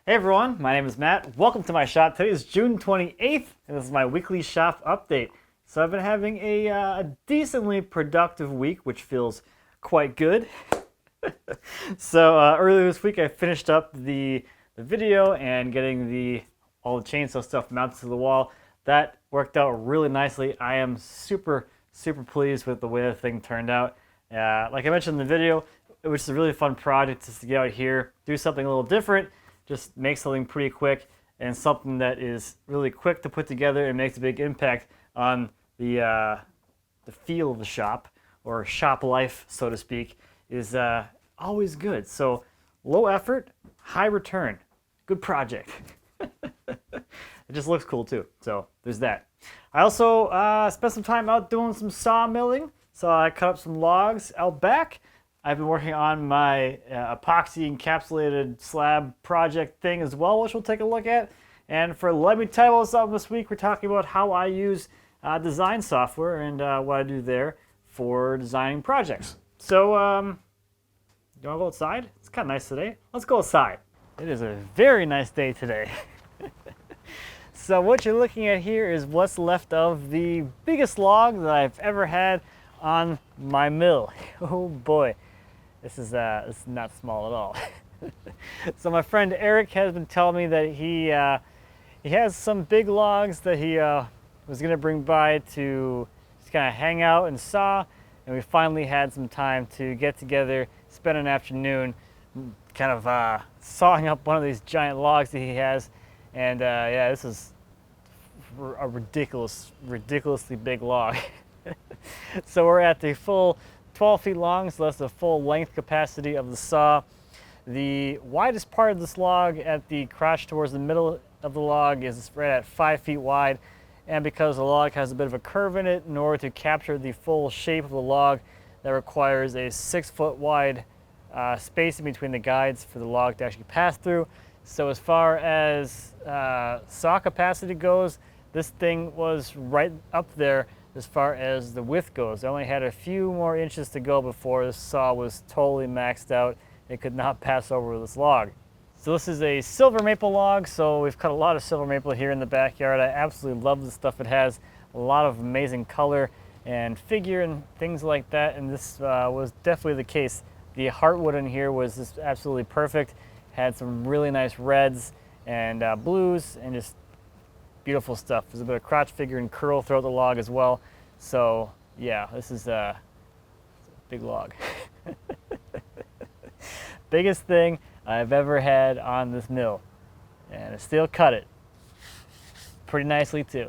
Hey everyone, my name is Matt. Welcome to my shop. Today is June 28th, and this is my weekly shop update. So I've been having a decently productive week, which feels quite good. So earlier this week I finished up the video and getting all the chainsaw stuff mounted to the wall. That worked out really nicely. I am super pleased with the way the thing turned out. Like I mentioned in the video, it was a really fun project just to get out here, do something a little different, just make something pretty quick, and something that is really quick to put together and makes a big impact on the feel of the shop, or shop life, so to speak, is always good. So low effort, high return, good project. It just looks cool too, so there's that. I also spent some time out doing some sawmilling, so I cut up some logs out back. I've been working on my epoxy encapsulated slab project thing as well, which we'll take a look at. And for Let Me Title This Up this week, we're talking about how I use design software and what I do there for designing projects. So, you want to go outside? It's kind of nice today. Let's go outside. It is a very nice day today. So what you're looking at here is what's left of the biggest log that I've ever had on my mill. Oh boy. This is not small at all. So my friend Eric has been telling me that he has some big logs that he was gonna bring by to just kind of hang out and saw, and we finally had some time to get together, spend an afternoon kind of sawing up one of these giant logs that he has. And yeah, this is a ridiculously big log. So we're at the full 12 feet long, so that's the full length capacity of the saw. The widest part of this log at the crotch towards the middle of the log is right at 5 feet wide, and because the log has a bit of a curve in it, in order to capture the full shape of the log, that requires a 6 foot wide space in between the guides for the log to actually pass through. So as far as saw capacity goes, this thing was right up there as far as the width goes. I only had a few more inches to go before this saw was totally maxed out. It could not pass over this log. So this is a silver maple log, so we've cut a lot of silver maple here in the backyard. I absolutely love the stuff. It has a lot of amazing color and figure and things like that, and this was definitely the case. The heartwood in here was just absolutely perfect. Had some really nice reds and blues and just beautiful stuff. There's a bit of crotch figure and curl throughout the log as well. So yeah, this is a big log. Biggest thing I've ever had on this mill, and I still cut it pretty nicely too.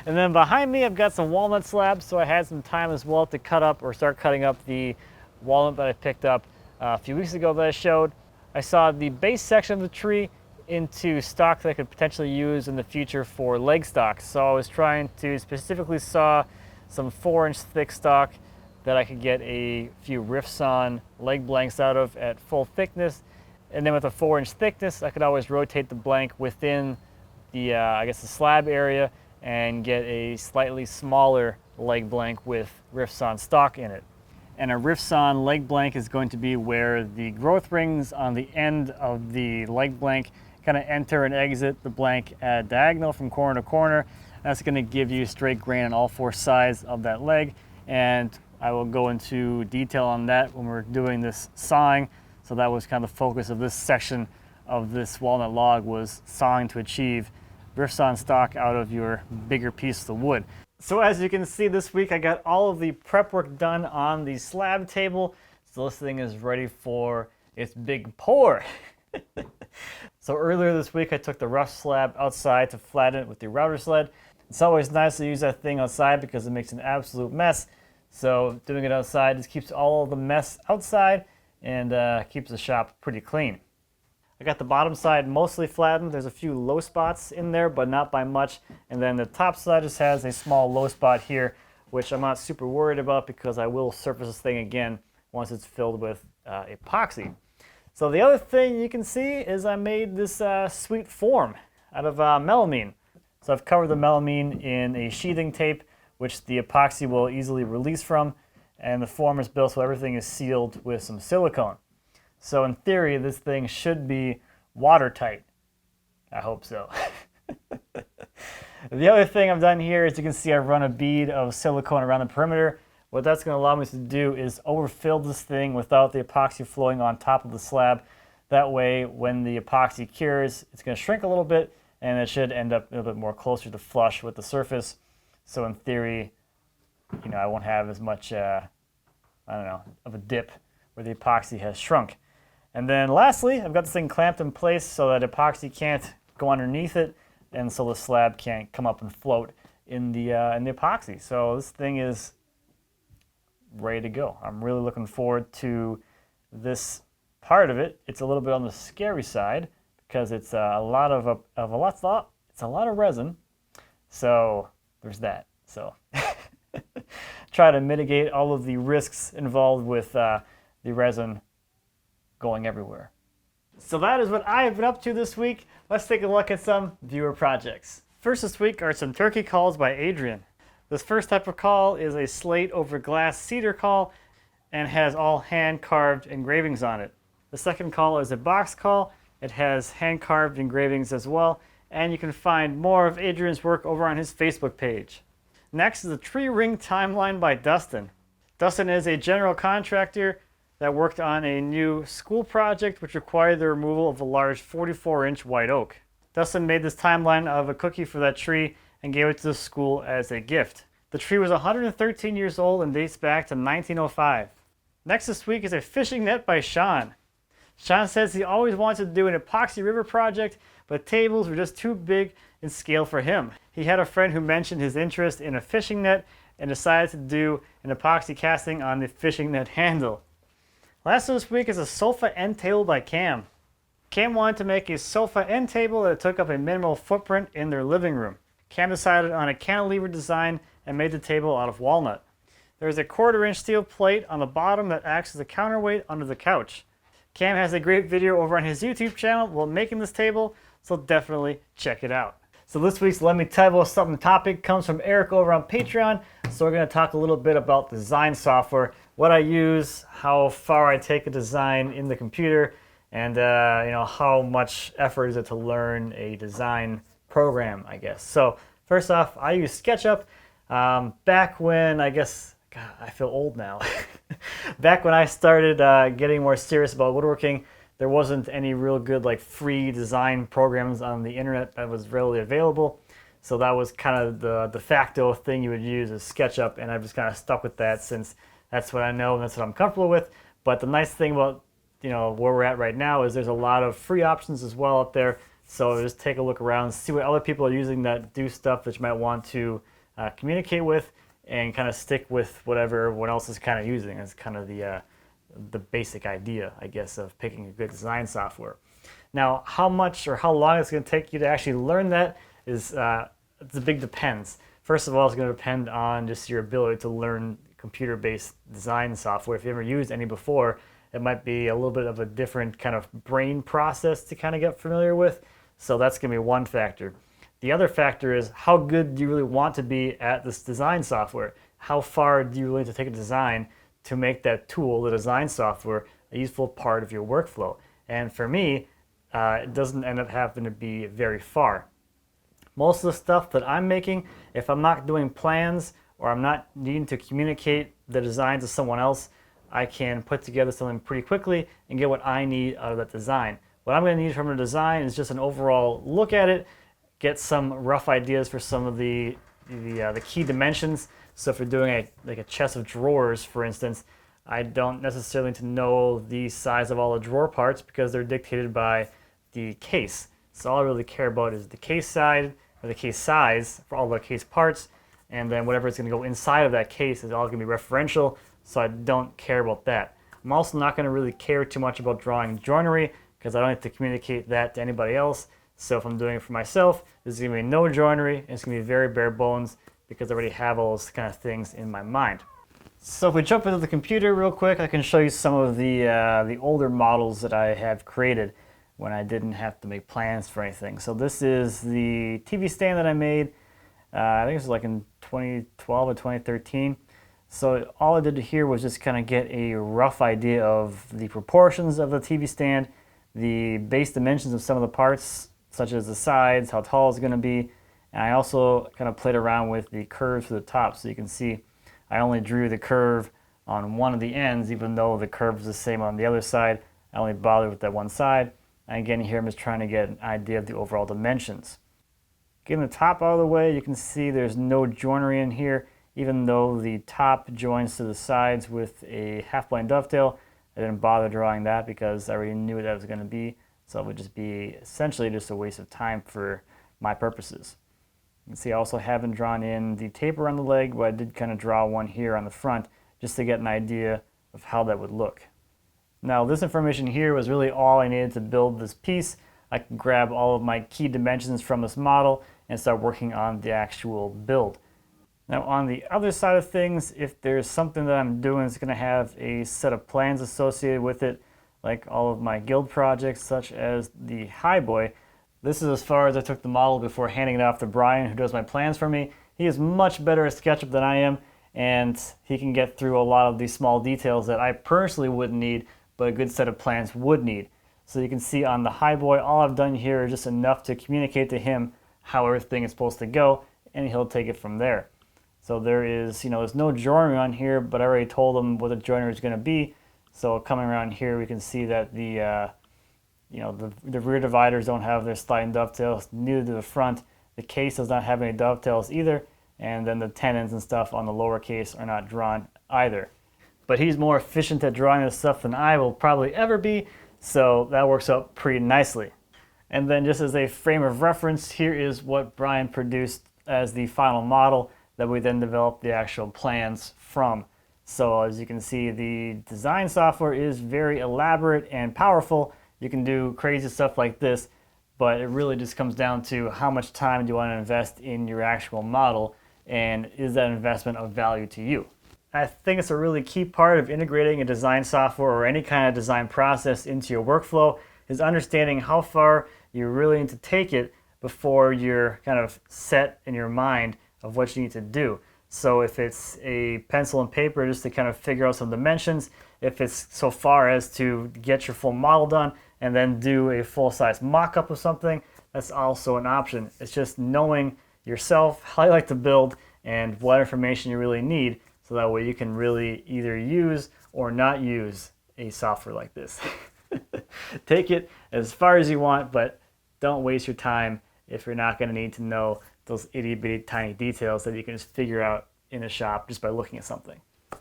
And then behind me I've got some walnut slabs, so I had some time as well to cut up or start cutting up the walnut that I picked up a few weeks ago that I showed. I saw the base section of the tree into stock that I could potentially use in the future for leg stocks. So I was trying to specifically saw some 4-inch thick stock that I could get a few riffs on leg blanks out of at full thickness. And then with a 4-inch thickness, I could always rotate the blank within the, I guess the slab area and get a slightly smaller leg blank with riffs on stock in it. And a riffs on leg blank is going to be where the growth rings on the end of the leg blank kind of enter and exit the blank at diagonal from corner to corner. That's going to give you straight grain on all 4 sides of that leg, and I will go into detail on that when we're doing this sawing. So that was kind of the focus of this section of this walnut log, was sawing to achieve riffs on stock out of your bigger piece of wood. So as you can see, this week I got all of the prep work done on the slab table, so this thing is ready for its big pour. So earlier this week I took the rough slab outside to flatten it with the router sled. It's always nice to use that thing outside because it makes an absolute mess. So doing it outside just keeps all of the mess outside and keeps the shop pretty clean. I got the bottom side mostly flattened. There's a few low spots in there, but not by much. And then the top side just has a small low spot here, which I'm not super worried about because I will surface this thing again once it's filled with epoxy. So the other thing you can see is I made this sweet form out of melamine. So I've covered the melamine in a sheathing tape, which the epoxy will easily release from, and the form is built so everything is sealed with some silicone. So in theory, this thing should be watertight. I hope so. The other thing I've done here is you can see I've run a bead of silicone around the perimeter. What that's going to allow me to do is overfill this thing without the epoxy flowing on top of the slab. That way, when the epoxy cures, it's going to shrink a little bit, and it should end up a little bit more closer to flush with the surface. So in theory, you know, I won't have as much, I don't know, of a dip where the epoxy has shrunk. And then lastly, I've got this thing clamped in place so that epoxy can't go underneath it, and so the slab can't come up and float in the epoxy. So this thing is ready to go. I'm really looking forward to this part of it. It's a little bit on the scary side because it's a lot of resin. So there's that. So try to mitigate all of the risks involved with the resin going everywhere. So that is what I have been up to this week. Let's take a look at some viewer projects. First this week are some turkey calls by Adrian. This first type of call is a slate over glass cedar call and has all hand-carved engravings on it. The second call is a box call. It has hand-carved engravings as well, and you can find more of Adrian's work over on his Facebook page. Next is a tree ring timeline by Dustin. Dustin is a general contractor that worked on a new school project which required the removal of a large 44-inch white oak. Dustin made this timeline of a cookie for that tree and gave it to the school as a gift. The tree was 113 years old and dates back to 1905. Next this week is a fishing net by Sean. Sean says he always wanted to do an epoxy river project, but tables were just too big in scale for him. He had a friend who mentioned his interest in a fishing net and decided to do an epoxy casting on the fishing net handle. Last this week is a sofa end table by Cam. Cam wanted to make a sofa end table that took up a minimal footprint in their living room. Cam decided on a cantilever design and made the table out of walnut. There is a 1/4-inch steel plate on the bottom that acts as a counterweight under the couch. Cam has a great video over on his YouTube channel while making this table, so definitely check it out. So this week's Let Me Tell You Something topic comes from Eric over on Patreon. So we're going to talk a little bit about design software, what I use, how far I take a design in the computer, and you know, how much effort is it to learn a design program, I guess. So first off, I use SketchUp. Back when, I guess, God, I feel old now. Back when I started getting more serious about woodworking, there wasn't any real good like free design programs on the internet that was readily available. So that was kind of the de facto thing you would use is SketchUp, and I've just kind of stuck with that since that's what I know and that's what I'm comfortable with. But the nice thing about, you know, where we're at right now is there's a lot of free options as well out there. So just take a look around, see what other people are using that do stuff that you might want to communicate with, and kind of stick with whatever everyone else is kind of using. It's kind of the basic idea, I guess, of picking a good design software. Now, how much or how long it's going to take you to actually learn that is it's a big depends. First of all, it's going to depend on just your ability to learn computer-based design software. If you ever used any before, it might be a little bit of a different kind of brain process to kind of get familiar with. So that's going to be one factor. The other factor is how good do you really want to be at this design software? How far do you really need to take a design to make that tool, the design software, a useful part of your workflow? And for me, it doesn't end up having to be very far. Most of the stuff that I'm making, if I'm not doing plans or I'm not needing to communicate the design to someone else, I can put together something pretty quickly and get what I need out of that design. What I'm going to need from a design is just an overall look at it, get some rough ideas for some of the key dimensions. So if you're doing like a chest of drawers, for instance, I don't necessarily need to know the size of all the drawer parts because they're dictated by the case. So all I really care about is the case size or the case size for all the case parts, and then whatever is going to go inside of that case is all going to be referential, so I don't care about that. I'm also not going to really care too much about drawing joinery because I don't have to communicate that to anybody else. So if I'm doing it for myself, there's going to be no joinery, and it's going to be very bare bones because I already have all those kind of things in my mind. So if we jump into the computer real quick, I can show you some of the older models that I have created when I didn't have to make plans for anything. So this is the TV stand that I made, I think it was like in 2012 or 2013. So all I did here was just kind of get a rough idea of the proportions of the TV stand, the base dimensions of some of the parts, such as the sides, how tall it's going to be. And I also kind of played around with the curves for the top, so you can see I only drew the curve on one of the ends, even though the curve is the same on the other side. I only bothered with that one side. And again, here I'm just trying to get an idea of the overall dimensions. Getting the top out of the way, you can see there's no joinery in here, even though the top joins to the sides with a half-blind dovetail. I didn't bother drawing that because I already knew what that was going to be, so it would just be essentially just a waste of time for my purposes. You can see I also haven't drawn in the taper on the leg, but I did kind of draw one here on the front just to get an idea of how that would look. Now this information here was really all I needed to build this piece. I can grab all of my key dimensions from this model and start working on the actual build. Now on the other side of things, if there's something that I'm doing that's going to have a set of plans associated with it, like all of my guild projects such as the Highboy, this is as far as I took the model before handing it off to Brian, who does my plans for me. He is much better at SketchUp than I am, and he can get through a lot of these small details that I personally wouldn't need, but a good set of plans would need. So you can see on the Highboy, all I've done here is just enough to communicate to him how everything is supposed to go, and he'll take it from there. So there is, there's no joinery on here, but I already told him what the joinery is going to be. So coming around here, we can see that the rear dividers don't have their sliding dovetails, neither do the front. The case does not have any dovetails either, and then the tenons and stuff on the lower case are not drawn either. But he's more efficient at drawing this stuff than I will probably ever be, so that works out pretty nicely. And then just as a frame of reference, here is what Brian produced as the final model that we then developed the actual plans from. So as you can see, the design software is very elaborate and powerful. You can do crazy stuff like this, but it really just comes down to how much time do you want to invest in your actual model, and is that investment of value to you? I think it's a really key part of integrating a design software or any kind of design process into your workflow is understanding how far you really need to take it before you're kind of set in your mind of what you need to do. So if it's a pencil and paper just to kind of figure out some dimensions, if it's so far as to get your full model done and then do a full-size mock-up of something, that's also an option. It's just knowing yourself, how you like to build, and what information you really need, so that way you can really either use or not use a software like this. Take it as far as you want, but don't waste your time if you're not going to need to know those itty-bitty tiny details that you can just figure out in a shop just by looking at something.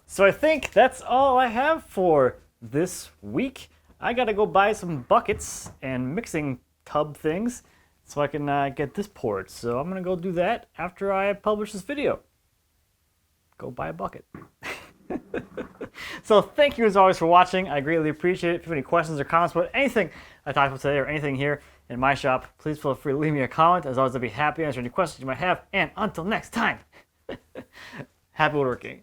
So I think that's all I have for this week. I gotta go buy some buckets and mixing tub things so I can get this poured. So I'm gonna go do that after I publish this video. Go buy a bucket. So thank you as always for watching. I greatly appreciate it. If you have any questions or comments about anything I talked about today or anything here in my shop, please feel free to leave me a comment. As always, I'll be happy to answer any questions you might have. And until next time, happy woodworking.